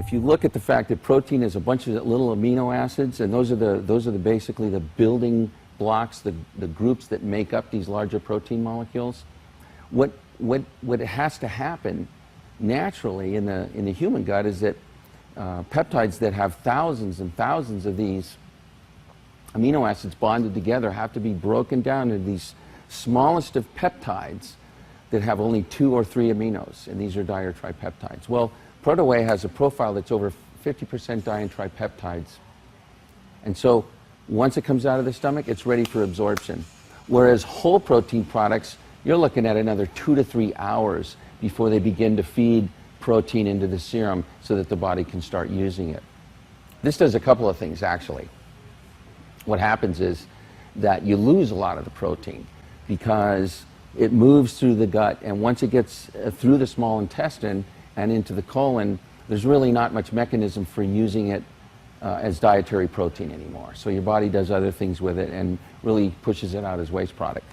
if you look at the fact that protein is a bunch of little amino acids, and those are basically the building blocks, the groups that make up these larger protein molecules, what has to happen naturally in the human gut is that peptides that have thousands and thousands of these amino acids bonded together have to be broken down into these smallest of peptides that have only 2 or 3 aminos, and these are diatripeptides. Well, Proto-Whey has a profile that's over 50% diatripeptides, and so once it comes out of the stomach, it's ready for absorption. Whereas whole protein products, you're looking at another 2 to 3 hours before they begin to feed protein into the serum so that the body can start using it. This does a couple of things, actually. What happens is that you lose a lot of the protein because it moves through the gut, and once it gets through the small intestine and into the colon, there's really not much mechanism for using it as dietary protein anymore. So your body does other things with it and really pushes it out as waste product.